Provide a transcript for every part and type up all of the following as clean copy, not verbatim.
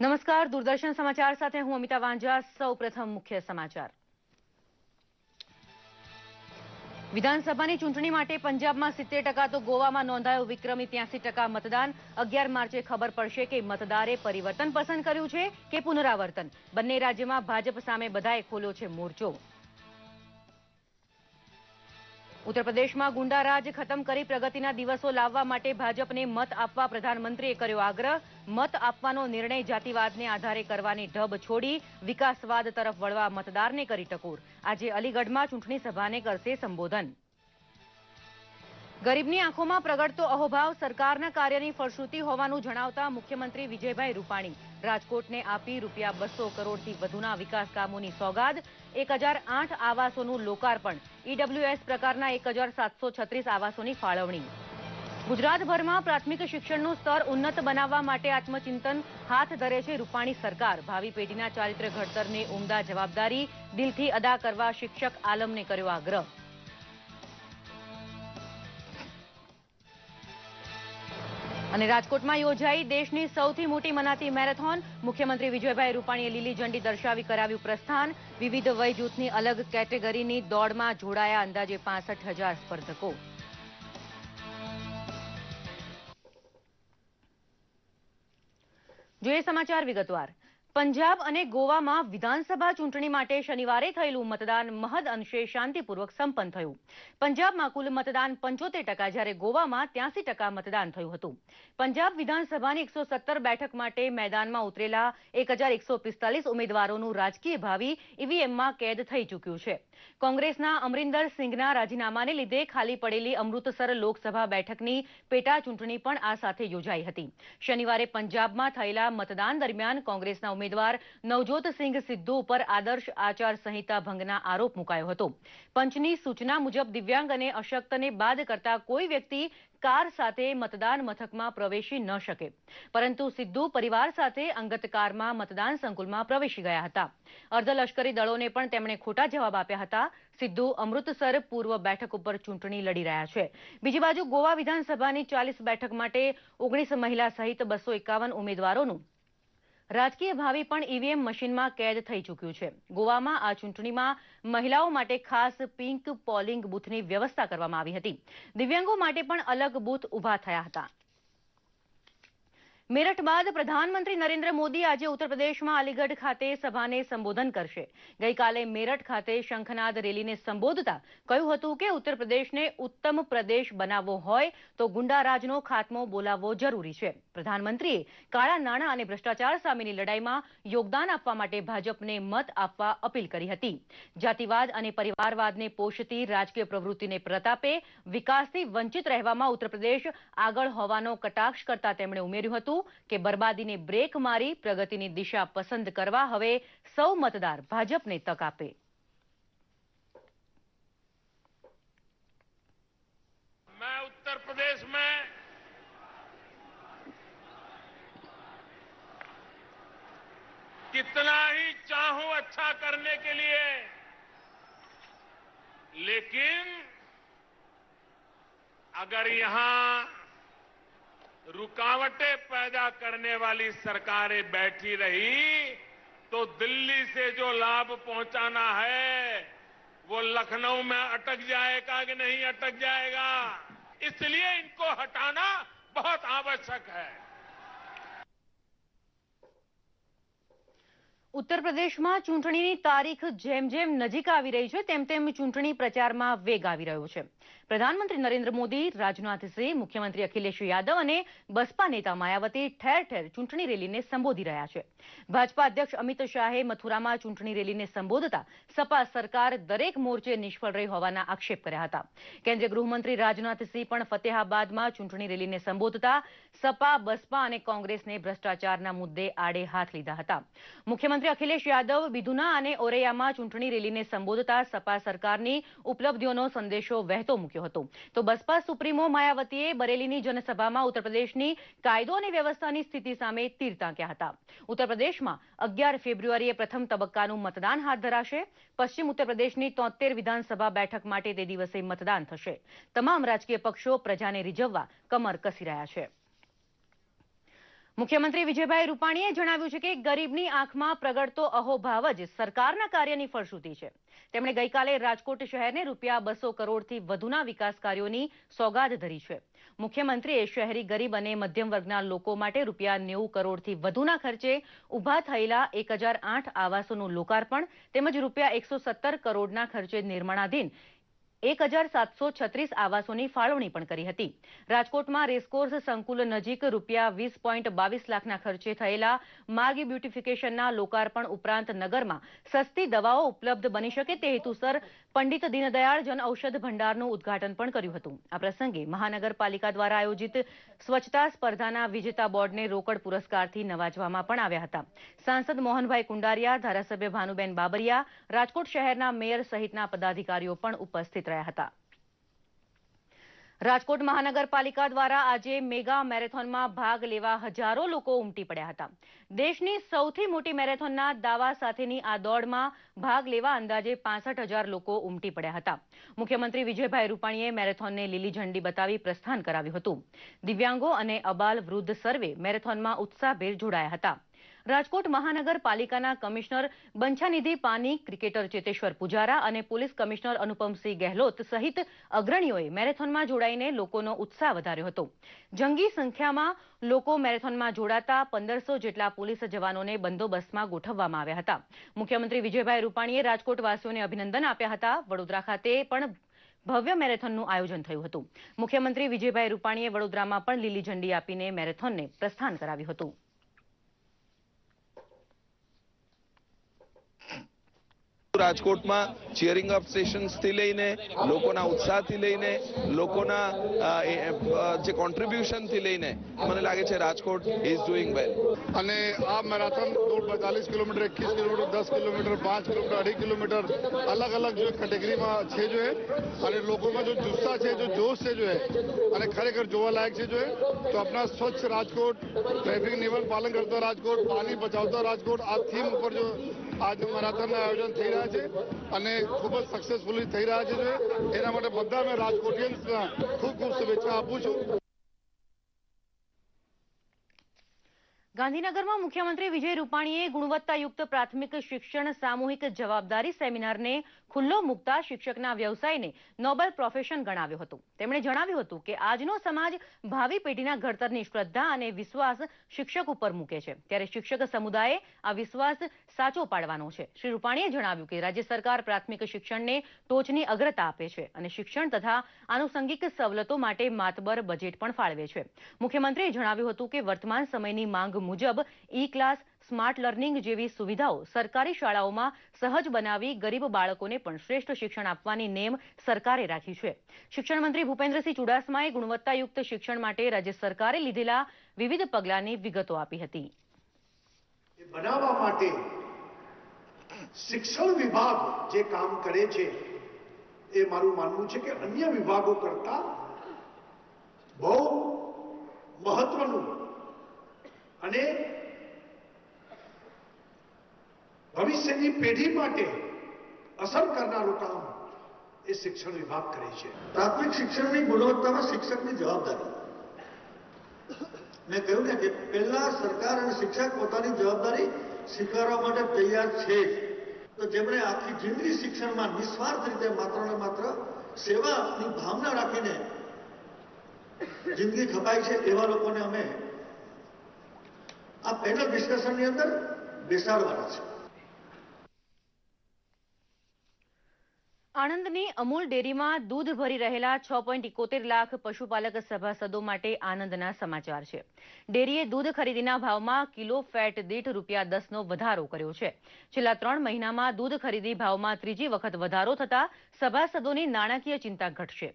નમસ્કાર, દૂરદર્શન સમાચાર સાથે હું અમિતા વાંઝા। સૌપ્રથમ મુખ્ય સમાચાર। વિધાનસભાની ચૂંટણી માટે પંજાબમાં 70% તો ગોવામાં નોંધાયું વિક્રમી 83% મતદાન। 11 માર્ચે ખબર પડશે કે મતદારે પરિવર્તન પસંદ કર્યું છે કે પુનરાવર્તન। બંને રાજ્યમાં ભાજપ સામે બધાએ ખોલ્યો છે મોરચો। ઉત્તર પ્રદેશમાં ગુંડારાજ ખતમ કરી પ્રગતિના દિવસો લાવવા માટે ભાજપને મત આપવા પ્રધાનમંત્રીએ કર્યો આગ્રહ। મત આપવાનો નિર્ણય જાતિવાદને આધારે કરવાની ઢબ છોડી વિકાસવાદ તરફ વળવા મતદારને કરી ટકોર। આજે અલીગઢમાં ચૂંટણી સભાને કરશે સંબોધન। ગરીબની આંખોમાં પ્રગટતો અહોભાવ સરકારના કાર્યની ફળશ્રુતિ હોવાનું જણાવતા મુખ્યમંત્રી વિજયભાઈ રૂપાણી। રાજકોટને આપી ₹200 કરોડથી વધુના વિકાસ કામોની સોગાદ। 1008 આવાસોનું લોકાર્પણ। ઈડબ્લ્યુએસ પ્રકારના 1736 આવાસોની ફાળવણી। ગુજરાતભરમાં પ્રાથમિક શિક્ષણનું સ્તર ઉન્નત બનાવવા માટે આત્મચિંતન હાથ ધરે છે રૂપાણી સરકાર। ભાવિ પેઢીના ચારિત્ર્ય ઘડતરને ઉમદા જવાબદારી દિલથી અદા કરવા શિક્ષક આલમને કર્યો આગ્રહ। અને રાજકોટમાં યોજાઈ દેશની સૌથી મોટી મનાતી મેરેથોન। મુખ્યમંત્રી વિજયભાઈ રૂપાણીએ લીલી ઝંડી દર્શાવી કરાવ્યું પ્રસ્થાન। વિવિધ વય જૂથની અલગ કેટેગરીની દોડમાં જોડાયા અંદાજે 65,000 સ્પર્ધકો। જોઈએ સમાચાર વિગતવાર। પંજાબ અને ગોવામાં વિધાનસભા ચૂંટણી માટે શનિવારે થયેલું મતદાન મહદ અંશે શાંતિપૂર્વક સંપન્ન થયું। પંજાબમાં કુલ મતદાન 75%, જ્યારે ગોવામાં 83% મતદાન થયું હતું। પંજાબ વિધાનસભાની 117 બેઠક માટે મેદાનમાં ઉતરેલા 1145 ઉમેદવારોનું રાજકીય ભાવિ ઈવીએમમાં કેદ થઈ ચૂક્યું છે। કોંગ્રેસના અમરિન્દર સિંઘના રાજીનામાને લીધે ખાલી પડેલી અમૃતસર લોકસભા બેઠકની પેટા ચૂંટણી પણ આ સાથે યોજાઈ હતી। શનિવારે પંજાબમાં થયેલા મતદાન દરમિયાન કોંગ્રેસના ઉમેદવાર નવજોતસિંહ સિદ્ધુ ઉપર આદર્શ આચાર સંહિતા ભંગના આરોપ મુકાયો હતો। પંચની સૂચના મુજબ દિવ્યાંગ અને અશક્તને બાદ કરતા કોઈ વ્યક્તિ કાર સાથે મતદાન મથકમાં પ્રવેશી ન શકે, પરંતુ સિદ્ધુ પરિવાર સાથે અંગત કારમાં મતદાન સંકુલમાં પ્રવેશી ગયા હતા। અર્ધલશ્કરી દળોને પણ તેમણે ખોટા જવાબ આપ્યા હતા। સિદ્ધુ અમૃતસર પૂર્વ બેઠક ઉપર ચૂંટણી લડી રહ્યા છે। બીજી બાજુ ગોવા વિધાનસભાની 40 બેઠક માટે 19 મહિલા સહિત 251 ઉમેદવારોનું રાજકીય ભાવિ પણ ઈવીએમ મશીનમાં કેદ થઈ ચૂક્યું છે। ગોવામાં આ ચૂંટણીમાં મહિલાઓ માટે ખાસ પિંક પોલિંગ બૂથની વ્યવસ્થા કરવામાં આવી હતી। દિવ્યાંગો માટે પણ અલગ બૂથ ઊભા થયા હતા। મેરઠ બાદ પ્રધાનમંત્રી નરેન્દ્ર મોદી આજે ઉત્તર પ્રદેશમાં અલીગઢ ખાતે સભાને સંબોધન કરશે। ગઈકાલે મેરઠ ખાતે શંખનાદ રેલીને સંબોધતા કહ્યું હતું કે ઉત્તર પ્રદેશને ઉત્તમ પ્રદેશ બનાવવો હોય તો ગુંડારાજનો ખાત્મો બોલાવવો જરૂરી છે। પ્રધાનમંત્રીએ કાળા નાણાં અને ભ્રષ્ટાચાર સામેની લડાઈમાં યોગદાન આપવા માટે ભાજપને મત આપવા અપીલ કરી હતી। જાતિવાદ અને પરિવારવાદને પોષતી રાજકીય પ્રવૃત્તિને પ્રતાપે વિકાસથી વંચિત રહેવામાં ઉત્તર પ્રદેશ આગળ હોવાનો કટાક્ષ કરતા તેમણે ઉમેર્યું હતું કે બરબાદીને બ્રેક મારી પ્રગતિની દિશા પસંદ કરવા હવે સૌ મતદાર ભાજપને તક આપે। मैं उत्तर प्रदेश में कितना ही चाहूं अच्छा करने के लिए, लेकिन अगर यहां रुकावटें पैदा करने वाली सरकारें बैठी रही तो दिल्ली से जो लाभ पहुंचाना है वो लखनऊ में अटक जाएगा कि नहीं अटक जाएगा। इसलिए इनको हटाना बहुत आवश्यक है। ઉત્તર પ્રદેશમાં ચૂંટણીની તારીખ જેમ જેમ નજીક આવી રહી છે તેમ તેમ ચૂંટણી પ્રચારમાં વેગ આવી રહ્યો છે। પ્રધાનમંત્રી નરેન્દ્ર મોદી, રાજનાથસિંહ, મુખ્યમંત્રી અખિલેશ યાદવ અને બસપા નેતા માયાવતી ઠેર ઠેર ચૂંટણી રેલીને સંબોધી રહ્યા છે। ભાજપા અધ્યક્ષ અમિત શાહે મથુરામાં ચૂંટણી રેલીને સંબોધતા સપા સરકાર દરેક મોરચે નિષ્ફળ રહી હોવાના આક્ષેપ કર્યા હતા। કેન્દ્રીય ગૃહમંત્રી રાજનાથસિંહ પણ ફતેહાબાદમાં ચૂંટણી રેલીને સંબોધતા સપા, બસપા અને કોંગ્રેસને ભ્રષ્ટાચારના મુદ્દે આડે હાથ લીધા હતા। મુખ્યમંત્રી અખિલેશ યાદવ બિધુના અને ઓરૈયામાં ચૂંટણી રેલીને સંબોધતા સપા સરકારની ઉપલબ્ધિઓનો સંદેશો વહેતો મૂક્યો હતો, તો બસપા સુપ્રીમો માયાવતીએ બરેલીની જનસભામાં ઉત્તર પ્રદેશની કાયદો અને વ્યવસ્થાની સ્થિતિ સામે તીર તાક્યા હતા। ઉત્તર પ્રદેશમાં 11 ફેબ્રુઆરીએ પ્રથમ તબક્કાનું મતદાન હાથ ધરાશે। પશ્ચિમ ઉત્તર પ્રદેશની 73 વિધાનસભા બેઠક માટે તે દિવસે મતદાન થશે। તમામ રાજકીય પક્ષો પ્રજાને રીઝવવા કમર કસી રહ્યા છે। મુખ્યમંત્રી વિજયભાઈ રૂપાણીએ જણાવ્યું છે કે ગરીબની આંખમાં પ્રગટતો અહોભાવ જ સરકારના કાર્યની ફળશ્રુતિ છે. તેમણે ગઈકાલે રાજકોટ શહેરને ₹200 કરોડથી વધુના વિકાસ કાર્યોની સોગાદ ધરી છે. મુખ્યમંત્રીએ શહેરી ગરીબ અને મધ્યમ વર્ગના લોકો માટે ₹90 કરોડથી વધુના ખર્ચે ઊભા થયેલા 1008 આવાસોનું લોકાર્પણ તેમજ ₹117 કરોડના ખર્ચે નિર્માણાધીન 1736 આવાસોની ફાળવણી પણ કરી હતી. રાજકોટમાં રેસકોર્સ સંકુલ નજીક ₹20.22 લાખના ખર્ચે થયેલા માર્ગ બ્યુટિફિકેશનના લોકાર્પણ ઉપરાંત નગરમાં સસ્તી દવાઓ ઉપલબ્ધ બની શકે તે હેતુસર પંડિત દીનદયાળ જન ઔષધ ભંડારનું ઉદ્ઘાટન પણ કર્યું હતું. આ પ્રસંગે મહાનગરપાલિકા દ્વારા આયોજિત સ્વચ્છતા સ્પર્ધાના વિજેતા બોર્ડને રોકડ પુરસ્કારથી નવાજવામાં પણ આવ્યા હતા. સાંસદ મોહનભાઈ કુંડારિયા, ધારાસભ્ય ભાનુબેન બાબરિયા, રાજકોટ શહેરના મેયર સહિતના પદાધિકારીઓ પણ ઉપસ્થિત રહ્યા હતા. રાજકોટ મહાનગરપાલિકા દ્વારા આજે મેગા મેરેથોનમાં ભાગ લેવા હજારો લોકો ઉમટી પડ્યા હતા. દેશની સૌથી મોટી મેરેથોનના દાવા સાથેની આ દોડમાં ભાગ લેવા અંદાજે 65,000 લોકો ઉમટી પડ્યા હતા. મુખ્યમંત્રી વિજયભાઈ રૂપાણીએ મેરેથોનને લીલી ઝંડી બતાવી પ્રસ્થાન કરાવ્યું હતું. દિવ્યાંગો અને અબાલ વૃદ્ધ સર્વે મેરેથોનમાં ઉત્સાહભેર જોડાયા હતા. રાજકોટ મહાનગરપાલિકાના કમિશનર બંછાનિધિ પાની, ક્રિકેટર ચેતેશ્વર પુજારા અને પોલીસ કમિશનર અનુપમસિંહ ગહેલોત સહિત અગ્રણીઓએ મેરેથોનમાં જોડાઈને લોકોનો ઉત્સાહ વધાર્યો હતો. જંગી સંખ્યામાં લોકો મેરેથોનમાં જોડાતા 1500 જેટલા પોલીસ જવાનોને બંદોબસ્તમાં ગોઠવવામાં આવ્યા હતા. મુખ્યમંત્રી વિજયભાઈ રૂપાણીએ રાજકોટવાસીઓને અભિનંદન આપ્યા હતા. વડોદરા ખાતે પણ ભવ્ય મેરેથોનનું આયોજન થયું હતું. મુખ્યમંત્રી વિજયભાઈ રૂપાણીએ વડોદરામાં પણ લીલી ઝંડી આપીને મેરેથોનને પ્રસ્થાન કરાવ્યું હતું. રાજકોટમાં ચીયરિંગ અપ સેશન્સથી લઈને લોકોના ઉત્સાહથી લઈને લોકોના જે કોન્ટ્રીબ્યુશનથી લઈને મને લાગે છે રાજકોટ ઇઝ ડુઇંગ વેલ. અને આ મેરાથોન દોડ 45 kilometre, 21 kilometre, 10 kilometre, 5 kilometre, 2.5 kilometre અલગ અલગ જો કેટેગરીમાં છે જો અને લોકોમાં જો જુસ્સા છે, જો જોશ છે જો અને ખરેખર જોવા લાયક છે જો તો આપણા સ્વચ્છ રાજકોટ, ટ્રાફિક નિયમન પાલન કરતા રાજકોટ, પાણી બચાવતા રાજકોટ, આ થીમ ઉપર જો આજનું મેરાથોનનું આયોજન થઈ રહ્યા છે અને ખૂબ જ સક્સેસફુલી થઈ રહ્યા છે. એના માટે બધા મેં રાજકોટિયન્સના ખૂબ ખૂબ શુભેચ્છા આપું છું. ગાંધીનગરમાં મુખ્યમંત્રી વિજય રૂપાણીએ ગુણવત્તાયુક્ત પ્રાથમિક શિક્ષણ સામૂહિક જવાબદારી સેમિનારને ખુલ્લો મૂકતા શિક્ષકના વ્યવસાયને નોબલ પ્રોફેશન ગણાવ્યો હતો. તેમણે જણાવ્યું હતું કે આજનો સમાજ ભાવિ પેઢીના ઘડતરની શ્રદ્ધા અને વિશ્વાસ શિક્ષક ઉપર મૂકે છે, ત્યારે શિક્ષક સમુદાયે આ વિશ્વાસ સાચો પાડવાનો છે. શ્રી રૂપાણીએ જણાવ્યું કે રાજ્ય સરકાર પ્રાથમિક શિક્ષણને ટોચની અગ્રતા આપે છે અને શિક્ષણ તથા આનુષંગિક સવલતો માટે માતબર બજેટ પણ ફાળવે છે. મુખ્યમંત્રીએ જણાવ્યું હતું કે વર્તમાન સમયની માંગ મુજબ ઈ ક્લાસ, સ્માર્ટ લર્નિંગ જેવી સુવિધાઓ સરકારી શાળાઓમાં સહજ બનાવી ગરીબ બાળકોને પણ શ્રેષ્ઠ શિક્ષણ આપવાની નેમ સરકારે રાખી છે. શિક્ષણ મંત્રી ભૂપેન્દ્રસિંહ ચુડાસમાએ ગુણવત્તાયુક્ત શિક્ષણ માટે રાજ્ય સરકારે લીધેલા વિવિધ પગલાંની વિગતો આપી હતી. બનાવવા માટે શિક્ષણ વિભાગ જે કામ કરે છે એ મારું માનવું છે કે અન્ય વિભાગો કરતા બહુ મહત્વનું અને ભવિષ્યની પેઢી માટે અસર કરનારું કામ એ શિક્ષણ વિભાગ કરે છે. પ્રાથમિક શિક્ષણની ગુણવત્તામાં શિક્ષકની જવાબદારી. મેં કહ્યું ને કે પહેલા સરકાર અને શિક્ષક પોતાની જવાબદારી સ્વીકારવા માટે તૈયાર છે. તો જેમણે આખી જિંદગી શિક્ષણમાં નિસ્વાર્થ રીતે માત્ર ને માત્ર સેવાની ભાવના રાખીને જિંદગી ખપાય છે એવા લોકોને અમે આ પેનલ ડિસ્કશનની અંદર બેસાડવાના છે. આણંદની અમૂલ ડેરીમાં દૂધ ભરી રહેલા 6.71 લાખ પશુપાલક સભાસદો માટે આનંદના સમાચાર છે. ડેરીએ દૂધ ખરીદીના ભાવમાં કિલો ફેટ દીઠ ₹10નો વધારો કર્યો છે. છેલ્લા 3 મહિનામાં દૂધ ખરીદી ભાવમાં ત્રીજી વખત વધારો થતા સભાસદોની નાણાકીય ચિંતા ઘટશે.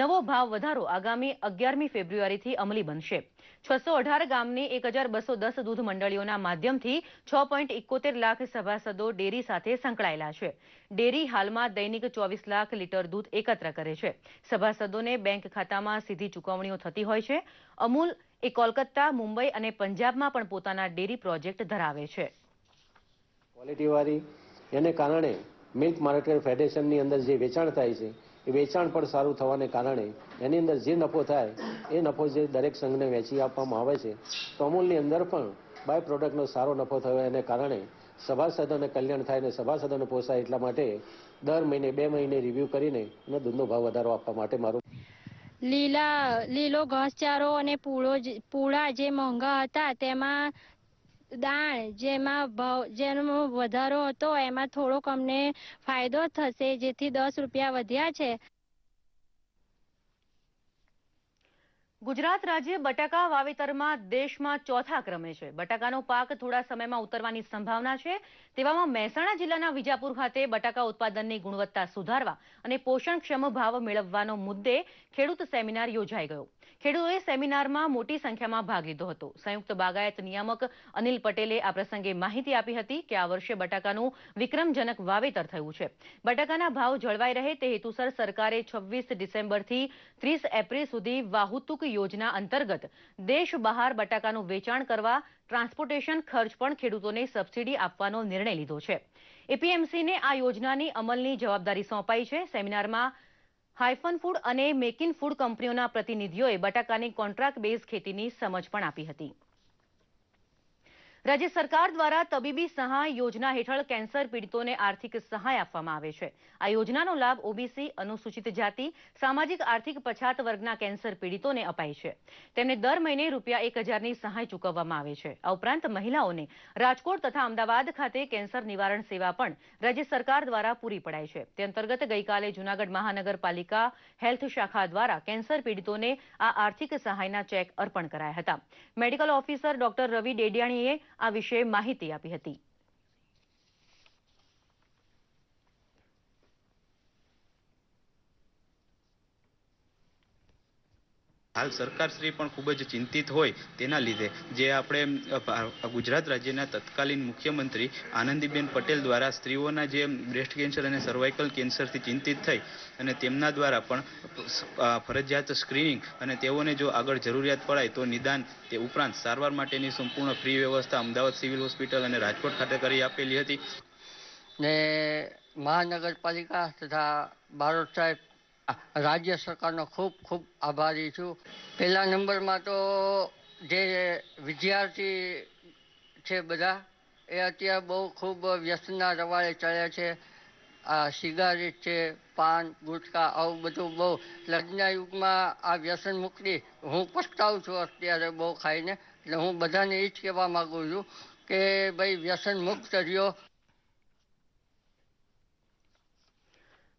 નવો ભાવ વધારો આગામી 11મી ફેબ્રુઆરીથી અમલી બનશે. 618 ગામની 1210 દૂધ મંડળીઓના માધ્યમથી 6.71 લાખ સભાસદો ડેરી સાથે સંકળાયેલા છે. ડેરી હાલમાં દૈનિક 24 લાખ લીટર દૂધ એકત્ર કરે છે. સભાસદોને બેંક ખાતામાં સીધી ચૂકવણીઓ થતી હોય છે. અમૂલ એ કોલકાતા, મુંબઈ અને પંજાબમાં પણ પોતાના ડેરી પ્રોજેક્ટ ધરાવે છે. ક્વોલિટીવાળી એને કારણે મિલ્ક માર્કેટ ફેડરેશનની અંદર જે વેચાણ થાય છે એ વેચાણ પણ સારું થવાને કારણે એની અંદર જે નફો થાય એ નફો જે દરેક સંઘને વહેંચી આપવામાં આવે છે, તો અમૂલની અંદર પણ બાય પ્રોડક્ટનો સારો નફો થયો એને કારણે સભાસદોને કલ્યાણ થાય અને સભાસદોને પોસાય એટલા માટે દર મહિને 2 મહિને રિવ્યૂ કરીને અને દૂધનો ભાવ વધારો આપવા માટે મારું લીલો ઘાસચારો અને પૂળા જે મોંઘા હતા તેમાં દાણ જેનો વધારો હતો એમાં થોડોક અમને ફાયદો થશે, જેથી 10 રૂપિયા વધ્યા છે. ગુજરાત રાજ્ય બટાકા વાવેતરમાં દેશમાં ચોથા ક્રમે છે. બટાકાનો પાક થોડા સમયમાં ઉતરવાની સંભાવના છે. તેવામાં મહેસાણા જિલ્લાના વિજાપુર ખાતે બટાકા ઉત્પાદનની ગુણવત્તા સુધારવા અને પોષણક્ષમ ભાવ મેળવવાનો મુદ્દે ખેડૂત સેમિનાર યોજાઈ ગયો. ખેડૂતોએ સેમિનારમાં મોટી સંખ્યામાં ભાગ લીધો હતો. સંયુક્ત બાગાયત નિયામક અનિલ પટેલે આ પ્રસંગે માહિતી આપી હતી કે આ વર્ષે બટાકાનું વિક્રમજનક વાવેતર થયું છે. બટાકાના ભાવ જળવાઈ રહે તે હેતુસર સરકારે 26 ડિસેમ્બરથી 30 એપ્રિલ સુધી વાહતુક યોજના અંતર્ગત દેશ બહાર બટાકાનું વેચાણ કરવા ટ્રાન્સપોર્ટેશન ખર્ચ પણ ખેડૂતોને સબસિડી આપવાનો નિર્ણય લીધો છે. એપીએમસીને આ યોજનાની અમલની જવાબદારી સોંપાઈ છે. સેમિનારમાં હાઇફન ફૂડ અને મેક ઇન ફૂડ કંપનીઓના પ્રતિનિધિઓએ બટાકાની કોન્ટ્રાક્ટ બેઝ ખેતીની સમજ પણ આપી હતી. રાજ્ય સરકાર દ્વારા તબીબી સહાય યોજના હેઠળ કેન્સર પીડિતોને આર્થિક સહાય આપવામાં આવે છે. આ યોજનાનો લાભ ઓબીસી, અનુસૂચિત જાતિ, સામાજિક આર્થિક પછાત વર્ગના કેન્સર પીડિતોને અપાય છે. તેમને દર મહિને ₹1000ની સહાય ચૂકવવામાં આવે છે. આ ઉપરાંત મહિલાઓને રાજકોટ તથા અમદાવાદ ખાતે કેન્સર નિવારણ સેવા પણ રાજ્ય સરકાર દ્વારા પૂરી પડાય છે. તે અંતર્ગત ગઈકાલે જૂનાગઢ મહાનગરપાલિકા હેલ્થ શાખા દ્વારા કેન્સર પીડિતોને આ આર્થિક સહાયના ચેક અર્પણ કરાયા હતા. મેડિકલ ઓફિસર ડોક્ટર રવિ ડેડિયાણીએ આ વિશે માહિતી આપી હતી. હાલ સરકારશ્રી પણ ખૂબ જ ચિંતિત હોય તેના લીધે જે આપણે ગુજરાત રાજ્યના તત્કાલીન મુખ્યમંત્રી આનંદીબેન પટેલ દ્વારા સ્ત્રીઓના જે બ્રેસ્ટ કેન્સર અને સર્વાઇકલ કેન્સરથી ચિંતિત થઈ અને તેમના દ્વારા પણ ફરજિયાત સ્ક્રીનિંગ અને તેઓને જો આગળ જરૂરિયાત પડાય તો નિદાન તે ઉપરાંત સારવાર માટેની સંપૂર્ણ ફ્રી વ્યવસ્થા અમદાવાદ સિવિલ હોસ્પિટલ અને રાજકોટ ખાતે કરી આપેલી હતી. ને મહાનગરપાલિકા તથા બારોટ સાહેબ રાજ્ય સરકારનો ખૂબ ખૂબ આભારી છું. પહેલા નંબરમાં તો જે વિદ્યાર્થી છે બધા એ અત્યારે બહુ ખૂબ વ્યસનના રવાડે ચડ્યા છે. આ સિગારેટ છે, પાન, ગુટકા આવું બધું બહુ લગ્નના યુગમાં આ વ્યસન મુક્તિ હું પછતાવું છું અત્યારે બહુ ખાઈને. એટલે હું બધાને એ જ કહેવા માગું છું કે ભાઈ વ્યસન મુક્ત રહ્યો.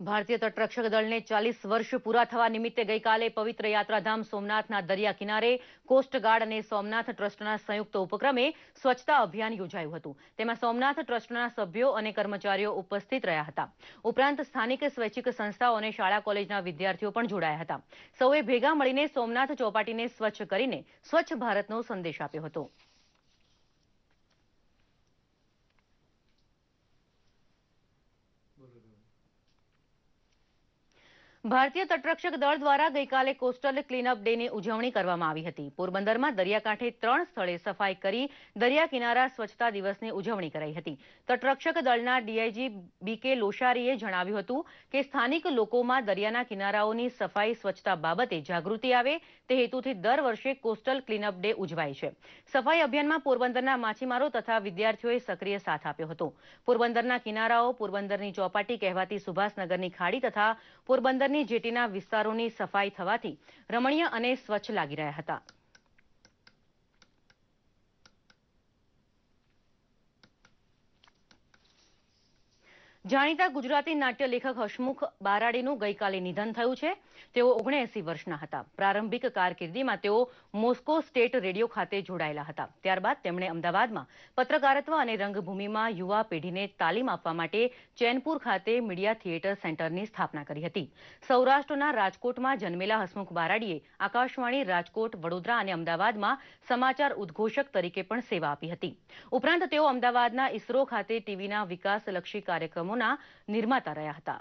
ભારતીય તટરક્ષક દળને 40 વર્ષ પૂરા થવા નિમિત્તે ગઈકાલે પવિત્ર યાત્રાધામ સોમનાથના દરિયા કિનારે કોસ્ટગાર્ડ અને સોમનાથ ટ્રસ્ટના સંયુક્ત ઉપક્રમે સ્વચ્છતા અભિયાન યોજાયું હતું. તેમાં સોમનાથ ટ્રસ્ટના સભ્યો અને કર્મચારીઓ ઉપસ્થિત રહ્યા હતા. ઉપરાંત સ્થાનિક સ્વૈચ્છિક સંસ્થાઓ અને શાળા કોલેજના વિદ્યાર્થીઓ પણ જોડાયા હતા. સૌએ ભેગા મળીને સોમનાથ ચોપાટીને સ્વચ્છ કરીને સ્વચ્છ ભારતનો સંદેશ આપ્યો હતો. ભારતીય તટરક્ષક દળ દ્વારા ગઈકાલે કોસ્ટલ ક્લીનઅપ ડેની ઉજવણી કરવામાં આવી હતી. પોરબંદરમાં દરિયાકાંઠે 3 સ્થળે સફાઈ કરી દરિયા કિનારા સ્વચ્છતા દિવસની ઉજવણી કરાઈ હતી. તટરક્ષક દળના ડીઆઈજી બીકે લોશારીએ જણાવ્યું હતું કે સ્થાનિક લોકોમાં દરિયાના કિનારાઓની સફાઈ સ્વચ્છતા બાબતે જાગૃતિ આવે તે હેતુથી દર વર્ષે કોસ્ટલ ક્લીનઅપ ડે ઉજવાય છે. સફાઈ અભિયાનમાં પોરબંદરના માછીમારો તથા વિદ્યાર્થીઓએ સક્રિય સાથ આપ્યો હતો. પોરબંદરના કિનારાઓ, પોરબંદરની ચોપાટી કહેવાતી સુભાષનગરની ખાડી તથા પોરબંદર જેટીના વિસ્તારોની સફાઈ થવાથી રમણીય અને સ્વચ્છ લાગી રહ્યા હતા. જાણીતા ગુજરાતી નાટ્ય લેખક હસમુખ બારાડીનું ગઈકાલે નિધન થયું છે. તેઓ 79 વર્ષના હતા. પ્રારંભિક કારકિર્દીમાં તેઓ મોસ્કો સ્ટેટ રેડિયો ખાતે જોડાયેલા હતા. ત્યારબાદ તેમણે અમદાવાદમાં પત્રકારત્વ અને રંગભૂમિમાં યુવા પેઢીને તાલીમ આપવા માટે ચેનપુર ખાતે મીડિયા થિયેટર સેન્ટરની સ્થાપના કરી હતી. સૌરાષ્ટ્રના રાજકોટમાં જન્મેલા હસમુખ બારાડીએ આકાશવાણી રાજકોટ, વડોદરા અને અમદાવાદમાં સમાચાર ઉદ્ઘોષક તરીકે પણ સેવા આપી હતી. ઉપરાંત તેઓ અમદાવાદના ઇસરો ખાતે ટીવીના વિકાસલક્ષી કાર્યક્રમોના નિર્માતા રહ્યા હતા.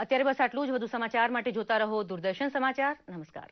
અત્યારે બસ આટલું જ. વધુ સમાચાર માટે જોતા રહો દૂરદર્શન સમાચાર. નમસ્કાર.